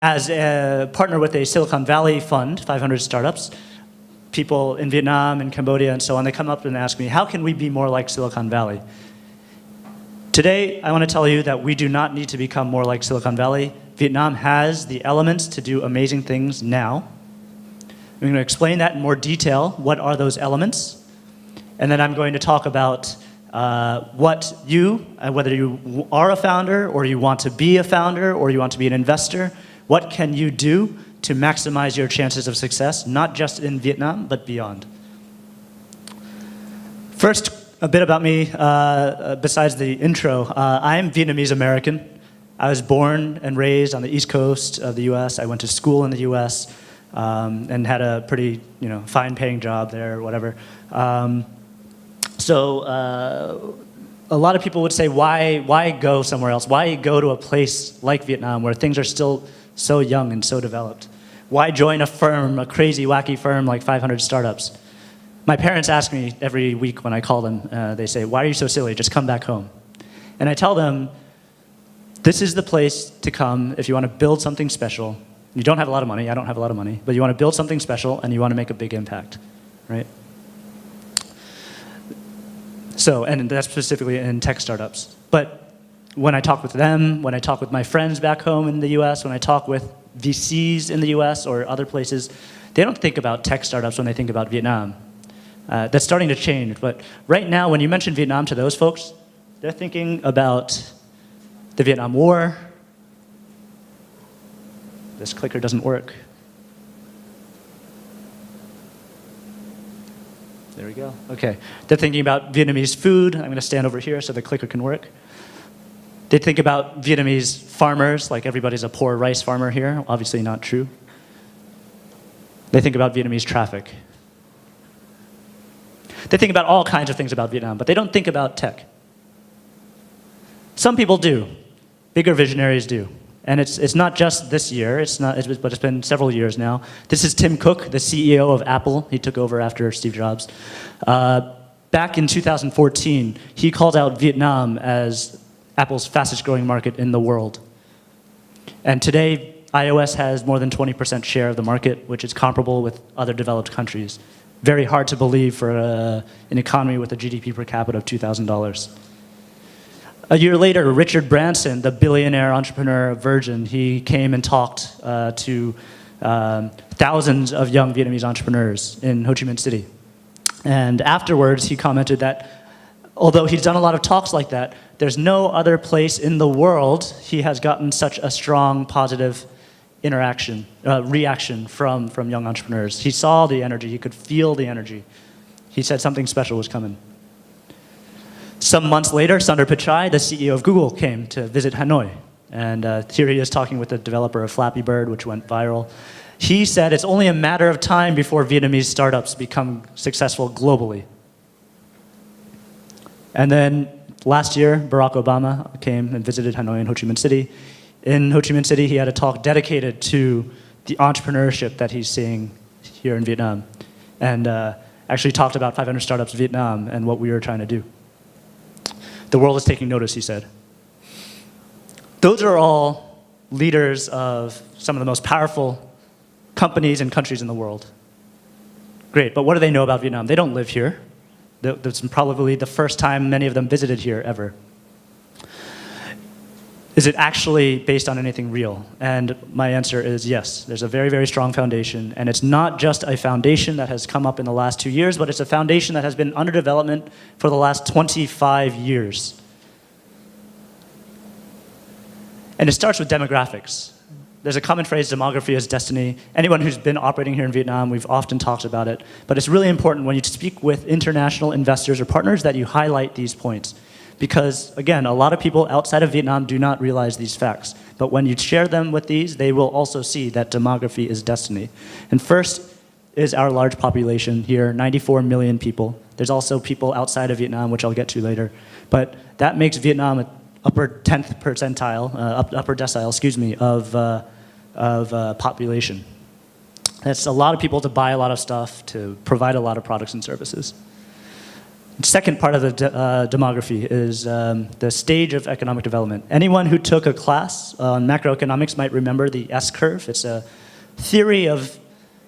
As a partner with a Silicon Valley fund, 500 startups, people in Vietnam and Cambodia and so on, they come up and ask me, how can we be more like Silicon Valley? Today, I want to tell you that we do not need to become more like Silicon Valley. Vietnam has the elements to do amazing things now. I'm going to explain that in more detail. What are those elements? And then I'm going to talk about what you, whether you are a founder or you want to be a founder or you want to be an investor, what can you do to maximize your chances of success, not just in Vietnam, but beyond. First, a bit about me, besides the intro. I am Vietnamese American. I was born and raised on the East Coast of the US. I went to school in the US and had a pretty, fine paying job there or whatever. So a lot of people would say, why go somewhere else? Why go to a place like Vietnam where things are still so young and so developed? Why join a firm, a crazy, wacky firm like 500 startups? My parents ask me every week when I call them, they say, why are you so silly? Just come back home. And I tell them, this is the place to come if you want to build something special. You don't have a lot of money, I don't have a lot of money, but you want to build something special and you want to make a big impact, right? So, and that's specifically in tech startups. But when I talk with them, when I talk with my friends back home in the US, when I talk with VCs in the US or other places, they don't think about tech startups when they think about Vietnam. That's starting to change, but right now when you mention Vietnam to those folks, they're thinking about the Vietnam War. This clicker doesn't work. There we go, okay. They're thinking about Vietnamese food. I'm gonna stand over here so the clicker can work. They think about Vietnamese farmers, like everybody's a poor rice farmer here, obviously not true. They think about Vietnamese traffic. They think about all kinds of things about Vietnam, but they don't think about tech. Some people do, bigger visionaries do. And it's not just this year, but it's been several years now. This is Tim Cook, the CEO of Apple. He took over after Steve Jobs. Back in 2014, he called out Vietnam as Apple's fastest growing market in the world. And today, iOS has more than 20% share of the market, which is comparable with other developed countries. Very hard to believe for an economy with a GDP per capita of $2,000. A year later, Richard Branson, the billionaire entrepreneur of Virgin, he came and talked to thousands of young Vietnamese entrepreneurs in Ho Chi Minh City. And afterwards, he commented that although he's done a lot of talks like that, there's no other place in the world he has gotten such a strong, positive reaction from young entrepreneurs. He saw the energy, he could feel the energy. He said something special was coming. Some months later, Sundar Pichai, the CEO of Google, came to visit Hanoi. And here he is talking with the developer of Flappy Bird, which went viral. He said it's only a matter of time before Vietnamese startups become successful globally. And then last year, Barack Obama came and visited Hanoi and Ho Chi Minh City. In Ho Chi Minh City, he had a talk dedicated to the entrepreneurship that he's seeing here in Vietnam. And actually talked about 500 Startups Vietnam and what we were trying to do. The world is taking notice, he said. Those are all leaders of some of the most powerful companies and countries in the world. Great, but what do they know about Vietnam? They don't live here. That's probably the first time many of them visited here ever. Is it actually based on anything real? And my answer is yes. There's a very, very strong foundation, and it's not just a foundation that has come up in the last 2 years, but it's a foundation that has been under development for the last 25 years. And it starts with demographics. There's a common phrase, demography is destiny. Anyone who's been operating here in Vietnam, we've often talked about it, but it's really important when you speak with international investors or partners that you highlight these points. Because, again, a lot of people outside of Vietnam do not realize these facts. But when you share them with these, they will also see that demography is destiny. And first is our large population here, 94 million people. There's also people outside of Vietnam, which I'll get to later. But that makes Vietnam an upper 10th percentile, upper decile, excuse me, of population. That's a lot of people to buy a lot of stuff, to provide a lot of products and services. Second part of the demography is the stage of economic development. Anyone who took a class on macroeconomics might remember the S-curve. It's a theory of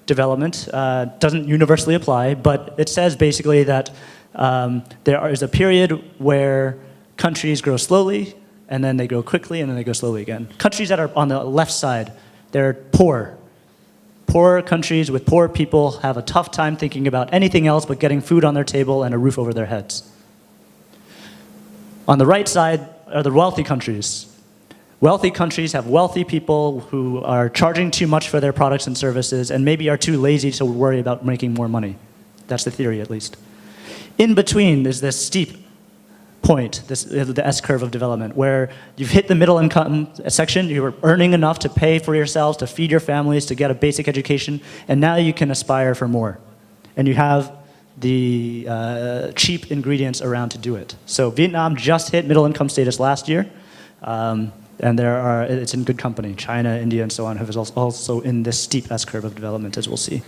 development. Doesn't universally apply, but it says basically that there is a period where countries grow slowly, and then they grow quickly, and then they grow slowly again. Countries that are on the left side, they're poor. Poor countries with poor people have a tough time thinking about anything else but getting food on their table and a roof over their heads. On the right side are the wealthy countries. Wealthy countries have wealthy people who are charging too much for their products and services and maybe are too lazy to worry about making more money. That's the theory, at least. In between is this steep point, the S-curve of development, where you've hit the middle income section, you're earning enough to pay for yourselves, to feed your families, to get a basic education, and now you can aspire for more. And you have the cheap ingredients around to do it. So Vietnam just hit middle income status last year, and it's in good company. China, India, and so on have also in this steep S-curve of development, as we'll see.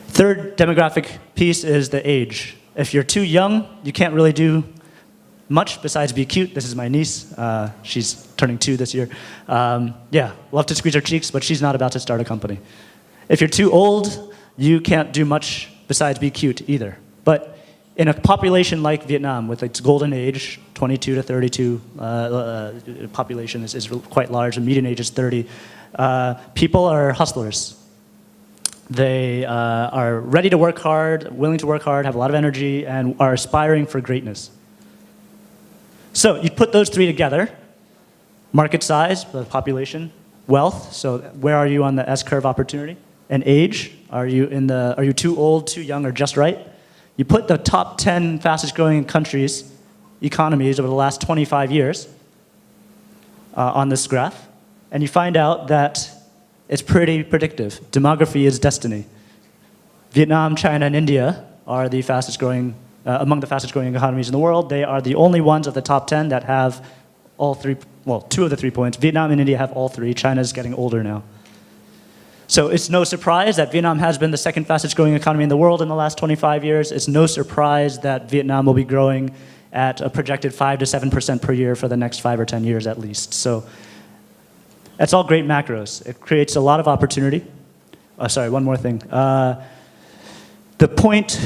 Third demographic piece is the age. If you're too young, you can't really do much besides be cute. This is my niece. She's turning 2 this year. Yeah, love to squeeze her cheeks, but she's not about to start a company. If you're too old, you can't do much besides be cute either. But in a population like Vietnam, with its golden age, 22 to 32, population is quite large. The median age is 30. People are hustlers. They are ready to work hard, willing to work hard, have a lot of energy, and are aspiring for greatness. So you put those three together: market size, the population; wealth, so where are you on the S-curve opportunity; and age, are you too old, too young, or just right? You put the top 10 fastest growing economies over the last 25 years on this graph, and you find out that it's pretty predictive. Demography is destiny. Vietnam, China, and India are the fastest growing among the fastest growing economies in the world. They are the only ones of the top 10 that have all three, well, 2 of the 3 points. Vietnam and India have all 3. China's getting older now. So it's no surprise that Vietnam has been the second fastest growing economy in the world in the last 25 years. It's no surprise that Vietnam will be growing at a projected 5 to 7% per year for the next 5 or 10 years at least. So that's all great macros. It creates a lot of opportunity. Sorry, one more thing. The point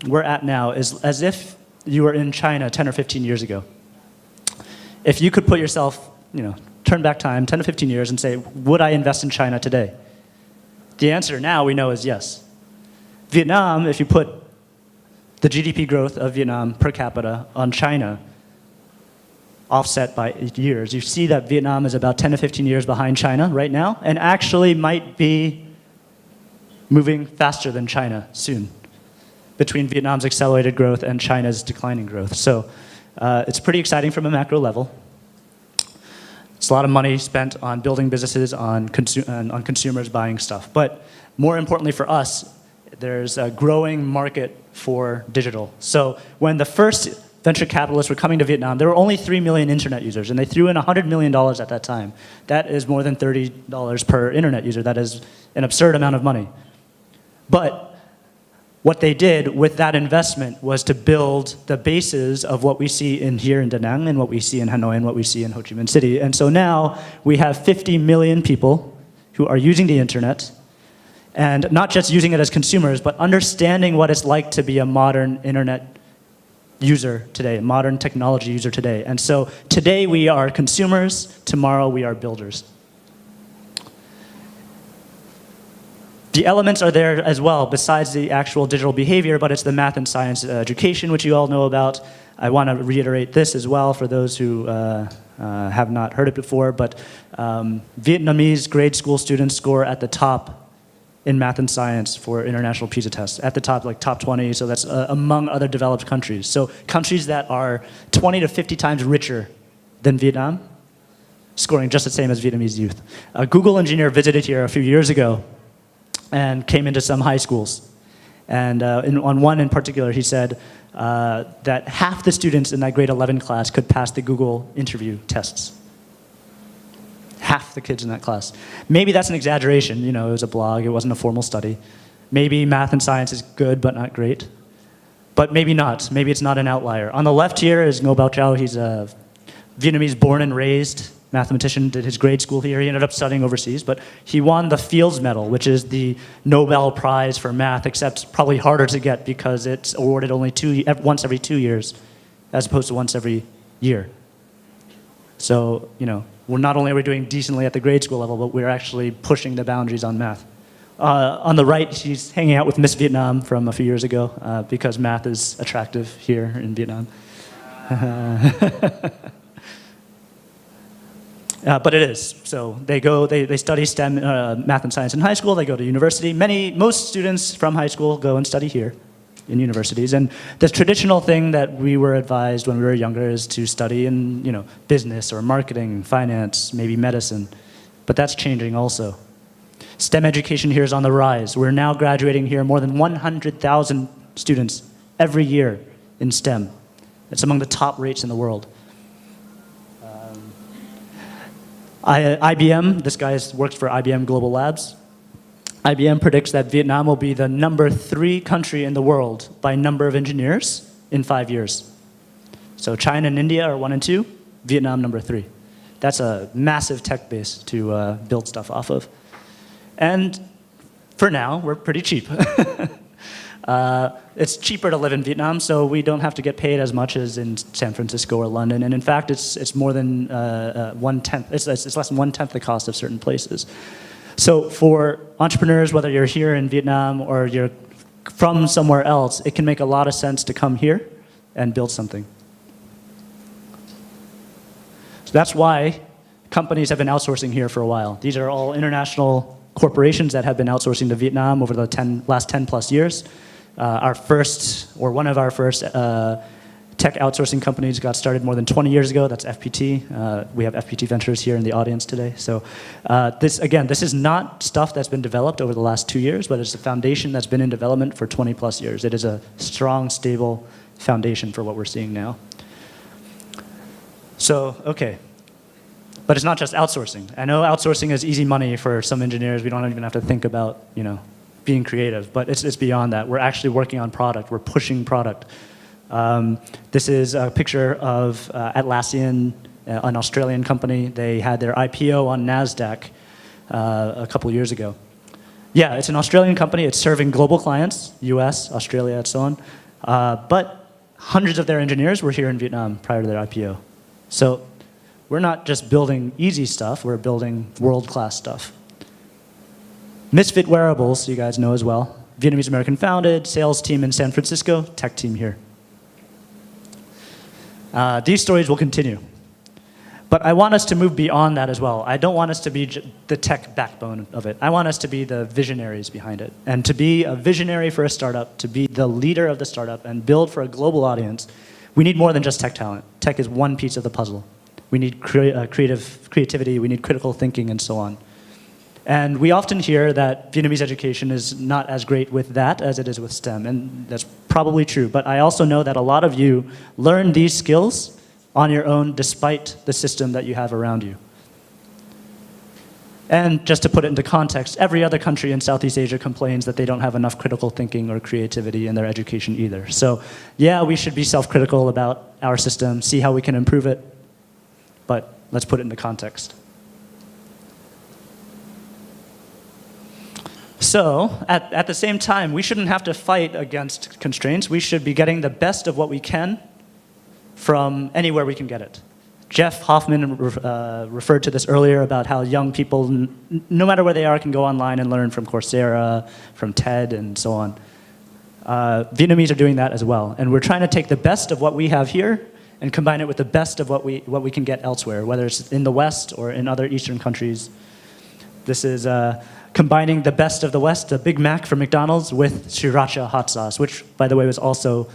we're at now is as if you were in China 10 or 15 years ago. If you could put yourself, turn back time 10 to 15 years and say, would I invest in China today? The answer now we know is yes. Vietnam, if you put the GDP growth of Vietnam per capita on China, offset by years, you see that Vietnam is about 10 to 15 years behind China right now, and actually might be moving faster than China soon, between Vietnam's accelerated growth and China's declining growth. So it's pretty exciting from a macro level. It's a lot of money spent on building businesses, on consumers buying stuff. But more importantly for us, there's a growing market for digital. So when the first venture capitalists were coming to Vietnam, there were only 3 million internet users, and they threw in $100 million at that time. That is more than $30 per internet user. That is an absurd amount of money. But what they did with that investment was to build the bases of what we see here in Da Nang, and what we see in Hanoi, and what we see in Ho Chi Minh City. And so now we have 50 million people who are using the internet, and not just using it as consumers, but understanding what it's like to be a modern internet user today, a modern technology user today. And so today we are consumers, tomorrow we are builders. The elements are there as well, besides the actual digital behavior, but it's the math and science education, which you all know about. I want to reiterate this as well for those who have not heard it before, but Vietnamese grade school students score at the top in math and science for international PISA tests, at the top, like top 20, so that's among other developed countries. So countries that are 20 to 50 times richer than Vietnam, scoring just the same as Vietnamese youth. A Google engineer visited here a few years ago and came into some high schools. And on one in particular, he said that half the students in that grade 11 class could pass the Google interview tests. Half the kids in that class. Maybe that's an exaggeration, it was a blog, it wasn't a formal study. Maybe math and science is good, but not great. But maybe not. Maybe it's not an outlier. On the left here is Nobel Chao. He's a Vietnamese born and raised mathematician, did his grade school here. He ended up studying overseas, but he won the Fields Medal, which is the Nobel Prize for math, except probably harder to get because it's awarded only once every 2 years, as opposed to once every year. So, we're not only are we doing decently at the grade school level, but we're actually pushing the boundaries on math. On the right, she's hanging out with Miss Vietnam from a few years ago because math is attractive here in Vietnam. But it is. So they study STEM, math and science in high school. They go to university. Most students from high school go and study here in universities. And the traditional thing that we were advised when we were younger is to study in, business or marketing, finance, maybe medicine. But that's changing also. STEM education here is on the rise. We're now graduating here more than 100,000 students every year in STEM. It's among the top rates in the world. IBM, this guy works for IBM Global Labs. IBM predicts that Vietnam will be the #3 country in the world by number of engineers in 5 years. So China and India are 1 and 2, Vietnam #3. That's a massive tech base to build stuff off of. And for now, we're pretty cheap. It's cheaper to live in Vietnam, so we don't have to get paid as much as in San Francisco or London. And in fact, it's more than 1/10. It's less than 1/10 the cost of certain places. So for entrepreneurs, whether you're here in Vietnam or you're from somewhere else, it can make a lot of sense to come here and build something. So that's why companies have been outsourcing here for a while. These are all international corporations that have been outsourcing to Vietnam over the last 10 plus years. One of our first tech outsourcing companies got started more than 20 years ago. That's FPT. We have FPT Ventures here in the audience today. So this is not stuff that's been developed over the last 2 years, but it's a foundation that's been in development for 20 plus years. It is a strong, stable foundation for what we're seeing now. So, okay. But it's not just outsourcing. I know outsourcing is easy money for some engineers. We don't even have to think about, being creative. But it's beyond that. We're actually working on product. We're pushing product. This is a picture of Atlassian, an Australian company. They had their IPO on NASDAQ a couple years ago. Yeah, it's an Australian company. It's serving global clients, US, Australia, and so on. But hundreds of their engineers were here in Vietnam prior to their IPO. So we're not just building easy stuff, we're building world-class stuff. Misfit Wearables, you guys know as well. Vietnamese American founded, sales team in San Francisco, tech team here. These stories will continue. But I want us to move beyond that as well. I don't want us to be the tech backbone of it. I want us to be the visionaries behind it. And to be a visionary for a startup, to be the leader of the startup and build for a global audience, we need more than just tech talent. Tech is one piece of the puzzle. We need creativity, we need critical thinking, and so on. And we often hear that Vietnamese education is not as great with that as it is with STEM, and that's probably true. But I also know that a lot of you learn these skills on your own despite the system that you have around you. And just to put it into context, every other country in Southeast Asia complains that they don't have enough critical thinking or creativity in their education either. So yeah, we should be self-critical about our system, see how we can improve it, but let's put it into context. So, at the same time, we shouldn't have to fight against constraints. We should be getting the best of what we can from anywhere we can get it. Jeff Hoffman referred to this earlier about how young people, no matter where they are, can go online and learn from Coursera, from TED, and so on. Vietnamese are doing that as well. And we're trying to take the best of what we have here and combine it with the best of what we can get elsewhere, whether it's in the West or in other Eastern countries. This is combining the best of the West, the Big Mac from McDonald's, with sriracha hot sauce, which, by the way, was also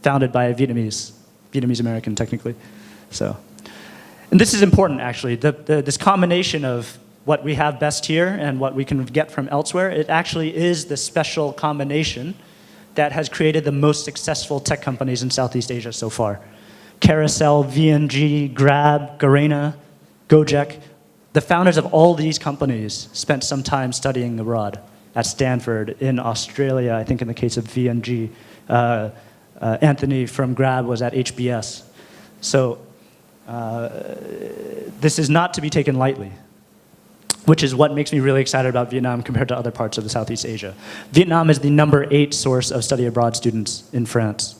founded by a Vietnamese American, technically. So, and this is important, actually. This combination of what we have best here and what we can get from elsewhere, it actually is the special combination that has created the most successful tech companies in Southeast Asia so far. Carousel, VNG, Grab, Garena, Gojek. The founders of all these companies spent some time studying abroad at Stanford, in Australia, I think in the case of VNG, Anthony from Grab was at HBS. So this is not to be taken lightly, which is what makes me really excited about Vietnam compared to other parts of the Southeast Asia. Vietnam is the #8 source of study abroad students in France,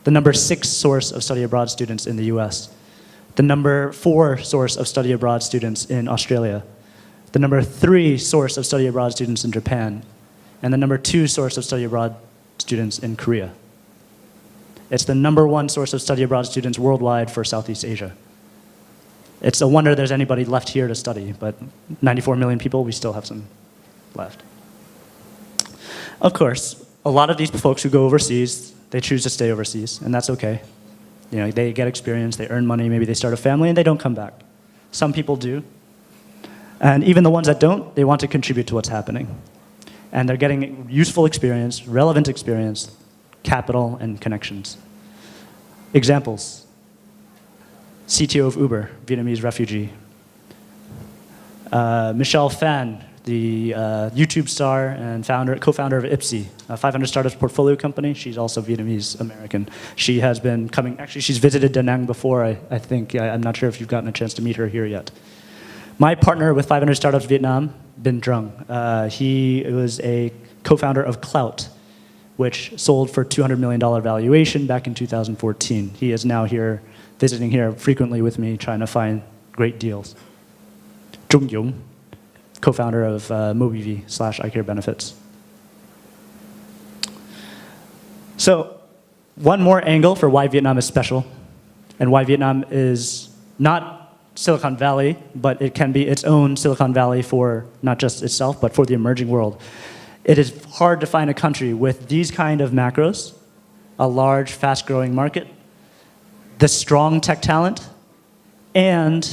the #6 source of study abroad students in the US, the #4 source of study abroad students in Australia, the #3 source of study abroad students in Japan, and the #2 source of study abroad students in Korea. It's the #1 source of study abroad students worldwide for Southeast Asia. It's a wonder there's anybody left here to study, but 94 million people, we still have some left. Of course, a lot of these folks who go overseas, they choose to stay overseas, and that's okay. You know, they get experience, they earn money, maybe they start a family, and they don't come back. Some people do. And even the ones that don't, they want to contribute to what's happening. And they're getting useful experience, relevant experience, capital, and connections. Examples. CTO of Uber, Vietnamese refugee. Michelle Phan, the YouTube star and co-founder of Ipsy, a 500 startups portfolio company. She's also Vietnamese American. She has been coming, actually she's visited Da Nang before, I think. I'm not sure if you've gotten a chance to meet her here yet. My partner with 500 Startups Vietnam, Bin Trung, he was a co-founder of Clout, which sold for $200 million valuation back in 2014. He is now here, visiting here frequently with me, trying to find great deals. Trung Yung, co-founder of MobiV/iCare Benefits. So, one more angle for why Vietnam is special, and why Vietnam is not Silicon Valley, but it can be its own Silicon Valley for not just itself, but for the emerging world. It is hard to find a country with these kind of macros, a large, fast-growing market, the strong tech talent, and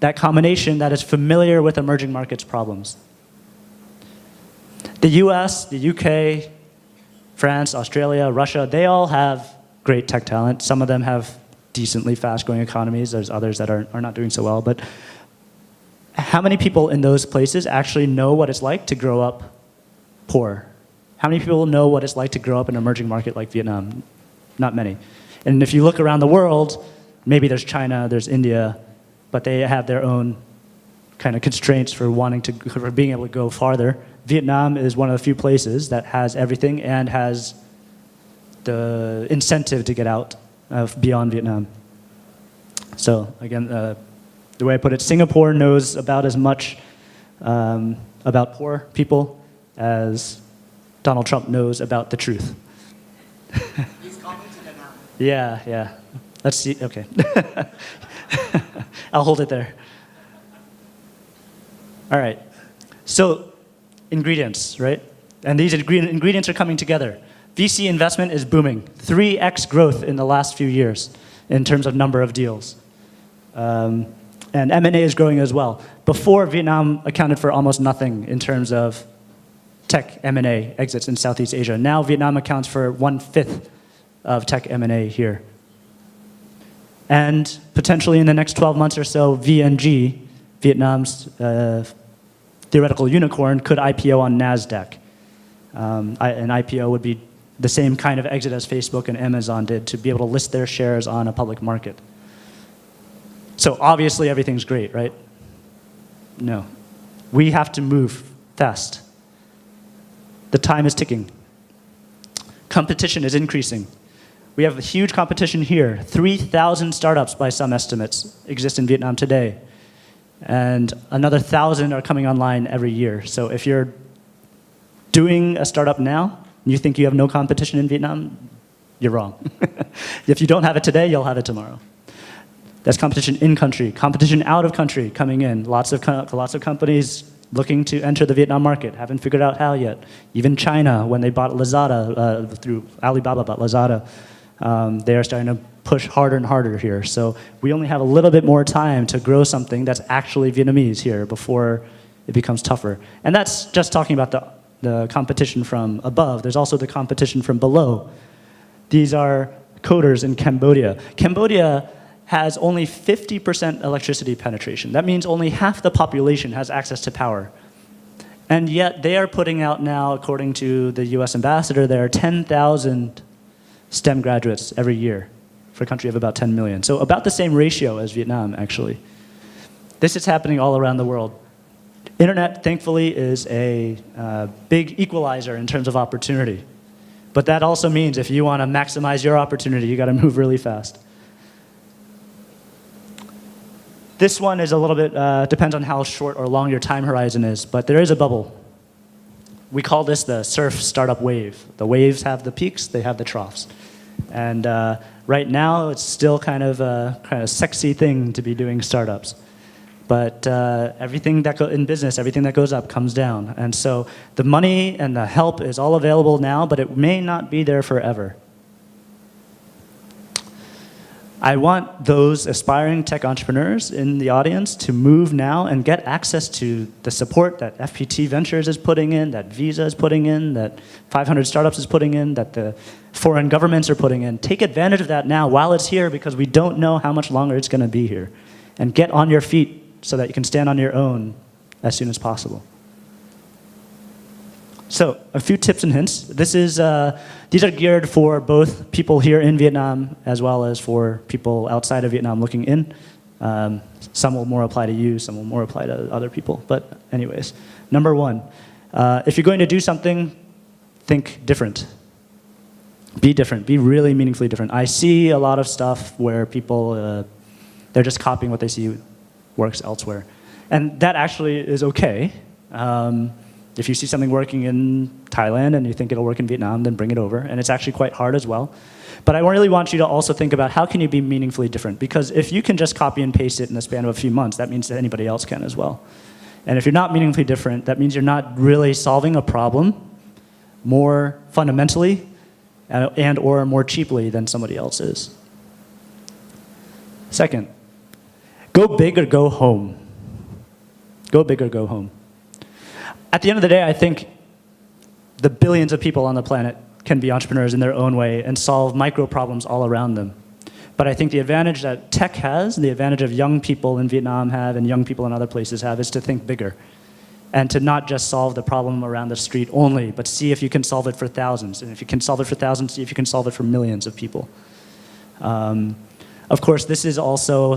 that combination that is familiar with emerging markets problems. The US, the UK, France, Australia, Russia, they all have great tech talent. Some of them have decently fast-growing economies. There's others that are not doing so well. But how many people in those places actually know what it's like to grow up poor? How many people know what it's like to grow up in an emerging market like Vietnam? Not many. And if you look around the world, maybe there's China, there's India, but they have their own kind of constraints for being able to go farther. Vietnam is one of the few places that has everything and has the incentive to get out beyond Vietnam. So again, the way I put it, Singapore knows about as much about poor people as Donald Trump knows about the truth. He's coming to the now. Yeah. Let's see, okay. I'll hold it there. All right, so ingredients, right? And these ingredients are coming together. VC investment is booming, 3x growth in the last few years in terms of number of deals. And M&A is growing as well. Before, Vietnam accounted for almost nothing in terms of tech M&A exits in Southeast Asia. Now Vietnam accounts for 1/5 of tech M&A here. And potentially in the next 12 months or so, VNG, Vietnam's theoretical unicorn, could IPO on NASDAQ. An IPO would be the same kind of exit as Facebook and Amazon did, to be able to list their shares on a public market. So obviously everything's great, right? No. We have to move fast. The time is ticking. Competition is increasing. We have a huge competition here. 3,000 startups, by some estimates, exist in Vietnam today. And another 1,000 are coming online every year. So if you're doing a startup now, and you think you have no competition in Vietnam, you're wrong. If you don't have it today, you'll have it tomorrow. That's competition in country. Competition out of country coming in. Lots of companies looking to enter the Vietnam market, haven't figured out how yet. Even China, when they bought Lazada, through Alibaba bought Lazada, they are starting to push harder and harder here. So we only have a little bit more time to grow something that's actually Vietnamese here before it becomes tougher. And that's just talking about the competition from above. There's also the competition from below. These are coders in Cambodia. Cambodia has only 50% electricity penetration. That means only half the population has access to power. And yet they are putting out now, according to the US ambassador there, 10,000 STEM graduates every year for a country of about 10 million. So about the same ratio as Vietnam, actually. This is happening all around the world. Internet, thankfully, is a big equalizer in terms of opportunity. But that also means if you want to maximize your opportunity, you got to move really fast. This one is a little bit, depends on how short or long your time horizon is, but there is a bubble. We call this the surf startup wave. The waves have the peaks, they have the troughs. And right now, it's still kind of a sexy thing to be doing startups. But everything that in business, everything that goes up comes down. And so the money and the help is all available now, but it may not be there forever. I want those aspiring tech entrepreneurs in the audience to move now and get access to the support that FPT Ventures is putting in, that Visa is putting in, that 500 Startups is putting in, that the foreign governments are putting in. Take advantage of that now while it's here, because we don't know how much longer it's going to be here. And get on your feet so that you can stand on your own as soon as possible. So, a few tips and hints. These are geared for both people here in Vietnam as well as for people outside of Vietnam looking in. Some will more apply to you, some will more apply to other people. But anyways, number one, if you're going to do something, think different. Be different, be really meaningfully different. I see a lot of stuff where people, they're just copying what they see works elsewhere. And that actually is okay. If you see something working in Thailand and you think it'll work in Vietnam, then bring it over. And it's actually quite hard as well. But I really want you to also think about how can you be meaningfully different? Because if you can just copy and paste it in the span of a few months, that means that anybody else can as well. And if you're not meaningfully different, that means you're not really solving a problem more fundamentally and or more cheaply than somebody else is. Second, go big or go home. Go big or go home. At the end of the day, I think the billions of people on the planet can be entrepreneurs in their own way and solve micro problems all around them. But I think the advantage that tech has, the advantage of young people in Vietnam have and young people in other places have, is to think bigger. And to not just solve the problem around the street only, but see if you can solve it for thousands. And if you can solve it for thousands, see if you can solve it for millions of people. Of course, this is also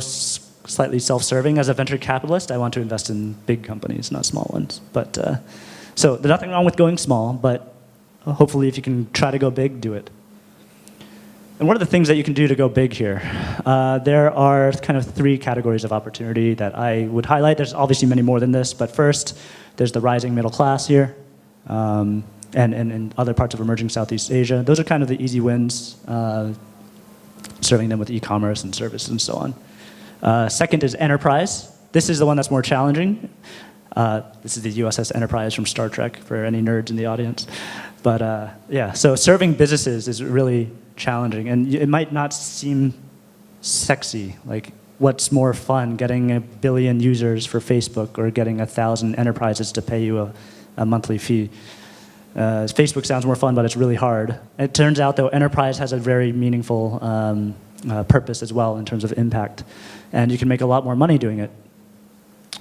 slightly self-serving. As a venture capitalist, I want to invest in big companies, not small ones. But so there's nothing wrong with going small, but hopefully if you can try to go big, do it. And what are the things that you can do to go big here? There are kind of three categories of opportunity that I would highlight. There's obviously many more than this, but first, there's the rising middle class here, and in other parts of emerging Southeast Asia. Those are kind of the easy wins, serving them with e-commerce and services and so on. Second is enterprise. This is the one that's more challenging. This is the USS Enterprise from Star Trek, for any nerds in the audience. But yeah, so serving businesses is really challenging. And it might not seem sexy. Like, what's more fun, getting 1 billion users for Facebook or getting 1,000 enterprises to pay you a monthly fee? Facebook sounds more fun, but it's really hard. It turns out, though, enterprise has a very meaningful purpose as well in terms of impact. And you can make a lot more money doing it.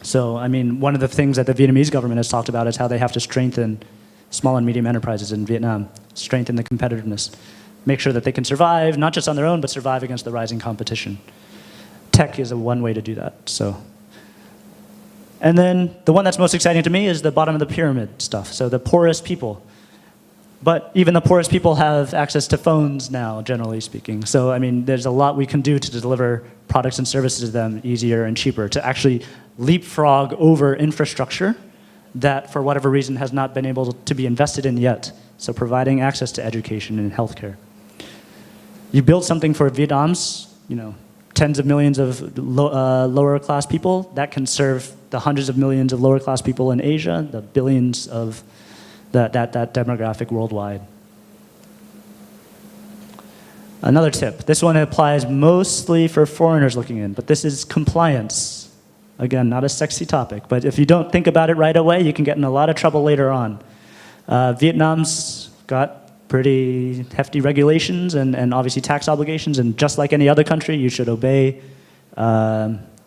So, I mean, one of the things that the Vietnamese government has talked about is how they have to strengthen small and medium enterprises in Vietnam, strengthen the competitiveness, make sure that they can survive, not just on their own, but survive against the rising competition. Tech is one way to do that. So, and then the one that's most exciting to me is the bottom of the pyramid stuff, so the poorest people. But even the poorest people have access to phones now, generally speaking. So, I mean, there's a lot we can do to deliver products and services to them easier and cheaper, to actually leapfrog over infrastructure that, for whatever reason, has not been able to be invested in yet. So providing access to education and healthcare. You build something for Vietnam's, tens of millions of lower class people, that can serve the hundreds of millions of lower class people in Asia, the billions of that demographic worldwide. Another tip, this one applies mostly for foreigners looking in, but this is compliance. Again, not a sexy topic, but if you don't think about it right away, you can get in a lot of trouble later on. Vietnam's got pretty hefty regulations and obviously tax obligations, and just like any other country, you should obey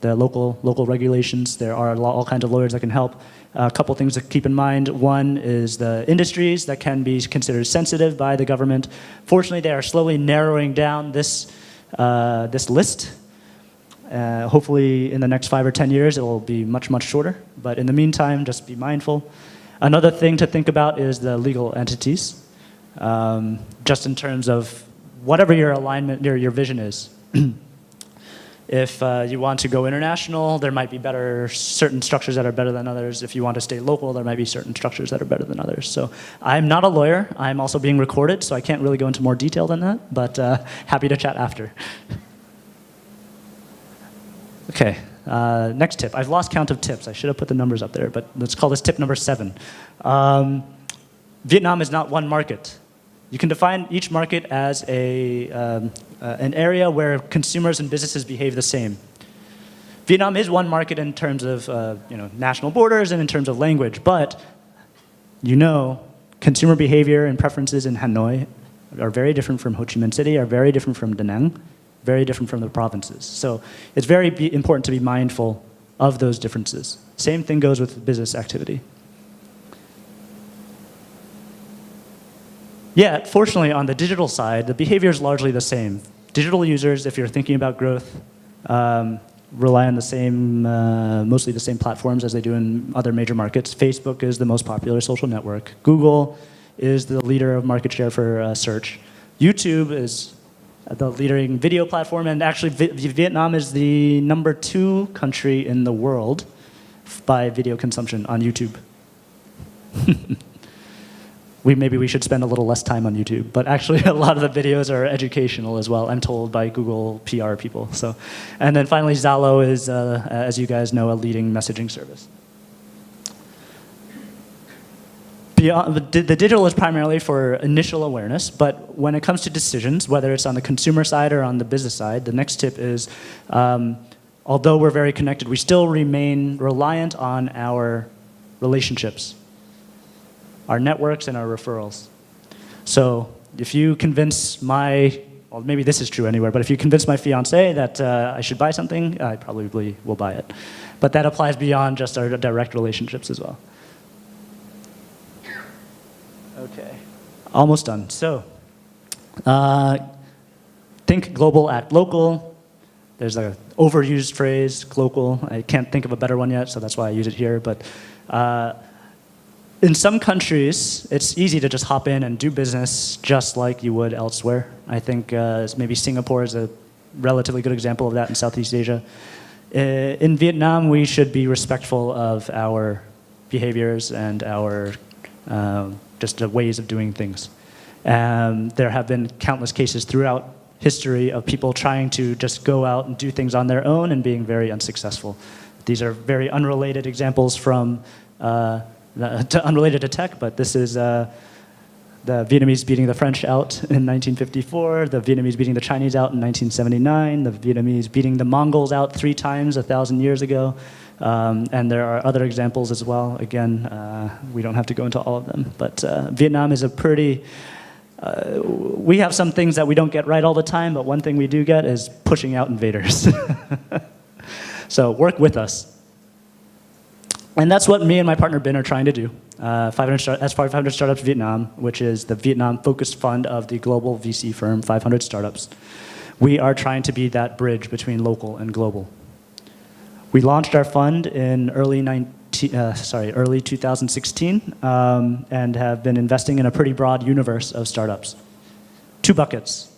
the local regulations. There are all kinds of lawyers that can help. A couple things to keep in mind. One is the industries that can be considered sensitive by the government. Fortunately, they are slowly narrowing down this list. Hopefully, in the next 5 or 10 years, it will be much, much shorter. But in the meantime, just be mindful. Another thing to think about is the legal entities, just in terms of whatever your alignment, your vision is. If you want to go international, there might be certain structures that are better than others. If you want to stay local, there might be certain structures that are better than others. So I'm not a lawyer. I'm also being recorded, so I can't really go into more detail than that, but happy to chat after. Okay, next tip. I've lost count of tips. I should have put the numbers up there, but let's call this tip number 7. Vietnam is not one market. You can define each market as an area where consumers and businesses behave the same. Vietnam is one market in terms of national borders and in terms of language, but consumer behavior and preferences in Hanoi are very different from Ho Chi Minh City, are very different from Da Nang, very different from the provinces. So it's very important to be mindful of those differences. Same thing goes with business activity. Yet, fortunately, on the digital side, the behavior is largely the same. Digital users, if you're thinking about growth, rely on mostly the same platforms as they do in other major markets. Facebook is the most popular social network. Google is the leader of market share for search. YouTube is the leading video platform, and actually Vietnam is the #2 country in the world by video consumption on YouTube. Maybe we should spend a little less time on YouTube, but actually a lot of the videos are educational as well, I'm told by Google PR people. So, and then finally, Zalo is, as you guys know, a leading messaging service. The digital is primarily for initial awareness, but when it comes to decisions, whether it's on the consumer side or on the business side, the next tip is, although we're very connected, we still remain reliant on our relationships, our networks and our referrals. So if you convince well, maybe this is true anywhere, but if you convince my fiance that I should buy something, I probably will buy it. But that applies beyond just our direct relationships as well. Okay, almost done. So think global, act local. There's an overused phrase, global. I can't think of a better one yet, so that's why I use it here. But in some countries, it's easy to just hop in and do business just like you would elsewhere. I think maybe Singapore is a relatively good example of that in Southeast Asia. In Vietnam, we should be respectful of our behaviors and our just the ways of doing things. There have been countless cases throughout history of people trying to just go out and do things on their own and being very unsuccessful. These are very unrelated examples from unrelated to tech, but this is the Vietnamese beating the French out in 1954, the Vietnamese beating the Chinese out in 1979, the Vietnamese beating the Mongols out 3 times 1,000 years ago, and there are other examples as well. Again, we don't have to go into all of them, but Vietnam is a pretty, we have some things that we don't get right all the time, but one thing we do get is pushing out invaders. So work with us. And that's what me and my partner Bin are trying to do. 500 Startups Vietnam, which is the Vietnam-focused fund of the global VC firm 500 Startups. We are trying to be that bridge between local and global. We launched our fund in early 2016 and have been investing in a pretty broad universe of startups. 2 buckets.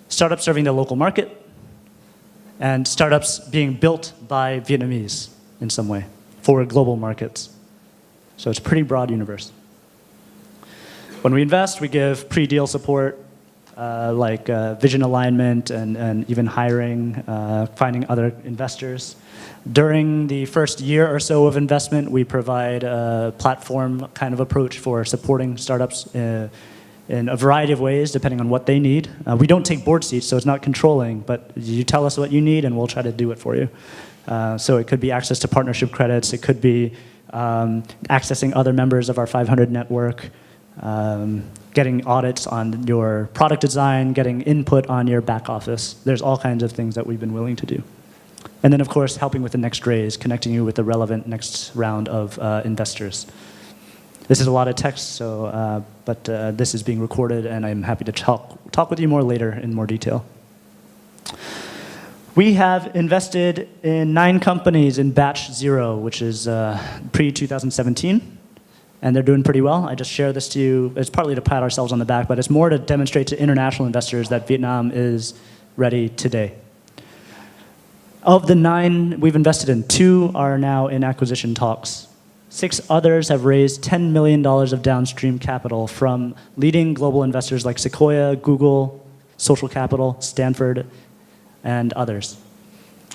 Startups serving the local market and startups being built by Vietnamese in some way for global markets. So it's a pretty broad universe. When we invest, we give pre-deal support, like vision alignment and even hiring, finding other investors. During the first year or so of investment, we provide a platform kind of approach for supporting startups in a variety of ways, depending on what they need. We don't take board seats, so it's not controlling, but you tell us what you need and we'll try to do it for you. So it could be access to partnership credits, it could be accessing other members of our 500 network, getting audits on your product design, getting input on your back office. There's all kinds of things that we've been willing to do. And then, of course, helping with the next raise, connecting you with the relevant next round of investors. This is a lot of text, so, but this is being recorded, and I'm happy to talk with you more later in more detail. We have invested in 9 companies in batch 0, which is pre-2017, and they're doing pretty well. I just share this to you. It's partly to pat ourselves on the back, but it's more to demonstrate to international investors that Vietnam is ready today. Of the 9 we've invested in, 2 are now in acquisition talks. 6 others have raised $10 million of downstream capital from leading global investors like Sequoia, Google, Social Capital, Stanford, and others.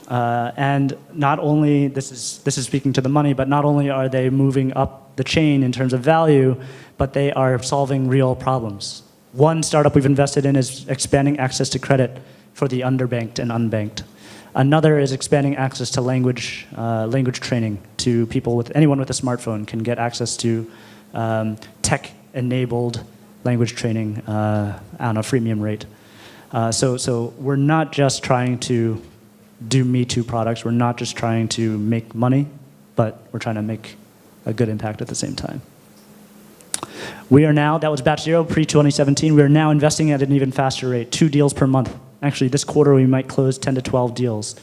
And not only, this is speaking to the money, but not only are they moving up the chain in terms of value, but they are solving real problems. One startup we've invested in is expanding access to credit for the underbanked and unbanked. Another is expanding access to language training to people anyone with a smartphone can get access to tech-enabled language training on a freemium rate. So we're not just trying to do Me Too products. We're not just trying to make money, but we're trying to make a good impact at the same time. We are now, that was batch 0, pre-2017, we are now investing at an even faster rate, 2 deals per month. Actually, this quarter we might close 10 to 12 deals.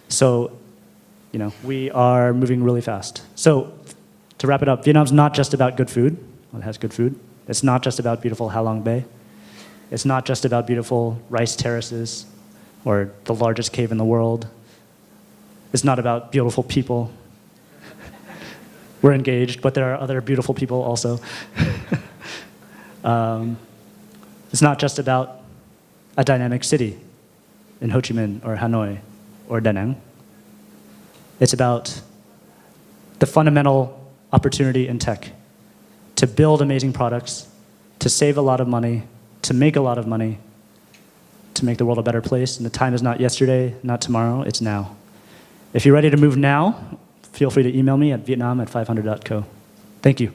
So, we are moving really fast. So, to wrap it up, Vietnam's not just about good food. Well, it has good food. It's not just about beautiful Ha Long Bay. It's not just about beautiful rice terraces or the largest cave in the world. It's not about beautiful people. We're engaged, but there are other beautiful people also. It's not just about a dynamic city in Ho Chi Minh or Hanoi or Da Nang. It's about the fundamental opportunity in tech to build amazing products, to save a lot of money, to make a lot of money, to make the world a better place. And the time is not yesterday, not tomorrow, it's now. If you're ready to move now, feel free to email me at vietnam@500.co. Thank you.